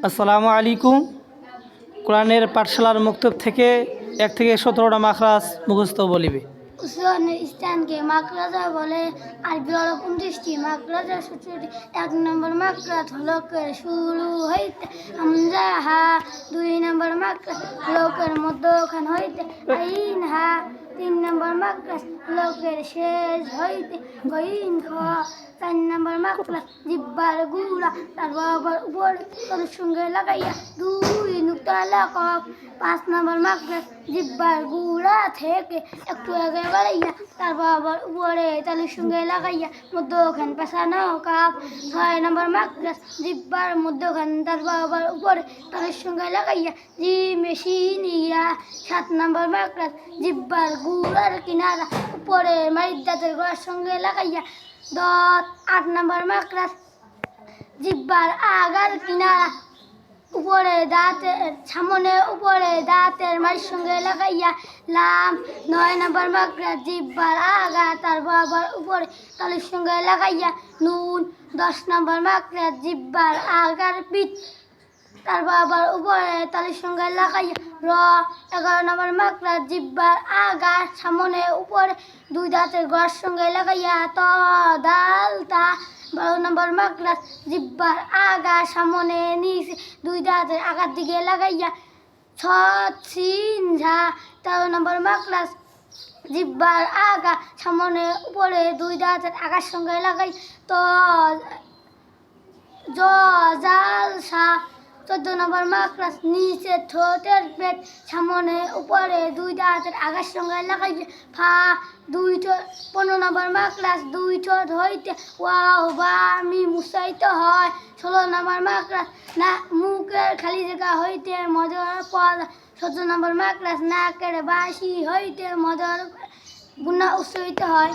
আসসালামু আলাইকুম। কোরআনের পাঠশালার মক্তব থেকে 1 থেকে 17টা মাখরাজ মুখস্থ বলিবে। উচ্চারণের স্থানকে মাকড়াজা বলে। আরবি হলো 29টি মাকড়াজা 17টি। 1 নম্বর মাকড়াজ হলকের শুরু হইতে হামজা হা। 2 নম্বর মাকড়াজ হলকের মধ্যখান হইতে আইন হা। 3 নম্বর মাকড়াজ হলকের শেষ হইতে গইন খ। 4 নম্বর মাকড়াজ জিহ্বার গুড়া তার বরাবর উপরে তলুর সঙ্গে লাগাইয়া 2 নুক্তা লাগাব। 5 নম্বর মাকড়াজ জিহ্বার গুড়া থেকে একটু আগে বাড়াইয়া তার বরাবর উপরে তালুর সঙ্গে লাগাইয়া মধ্যখান পেছানো কাপ। 6 নম্বর মাকড়াজ জিহ্বার মধ্যখান তার বরাবর উপরে তালুর সঙ্গে লাগাইয়া মেশিনিয়া। 7 নম্বর মাকড়াজ জিহ্বার গুড়ার কিনারা উপরে মারির দাঁতের গোড়ার সঙ্গে লাগাইয়া দত। 8 নম্বর মাকড়াজ জিহ্বার আগার কিনারা উপরে দাঁতের সামনে উপরে দাঁতের মারির সঙ্গে লাগাইয়া লাম। 9 নম্বর মাকড়াজ জিহ্বার আগা তার বরাবর উপরে তালুর সঙ্গে লাগাইয়া নুন। 10 নম্বর মাকড়াজ জিহ্বার আগার পিঠ তার বরাবর উপরে তালুর সঙ্গে লাগাইয়া র। 11 নম্বর মাকড়াজ জিহ্বার আগা সামনে উপরে 2 দাঁতের গোড়ার সঙ্গে লাগাইয়া ত দাল তা। 12 নম্বর মাকড়াজ জিহ্বার আগা সামনে নিচে 2 দাঁতের আগার দিকে লাগাইয়া ছ সিন ঝা। 13 নম্বর মাকড়াজ জিহ্বার আগা সামনে উপরে 2 দাঁতের আগার সঙ্গে লাগাই তো জ জাল সা। 14 নম্বর মাকড়াজ নিচে ঠোঁটের পেট সামনে উপরে 2 দাঁতের আগার সঙ্গে লাগাইয়া ফা 2 ঠোঁট। 15 নম্বর মাকড়াজ 2 ঠোঁট হইতে ওয়াও বা মিম উচ্চারিত হয়। 16 নম্বর মাকড়াজ না মুখের খালি জায়গা হইতে মজার পদ। 17 নম্বর মাকড়াজ নাকের বাঁশি হইতে মজার গুণা উচ্চারিত হয়।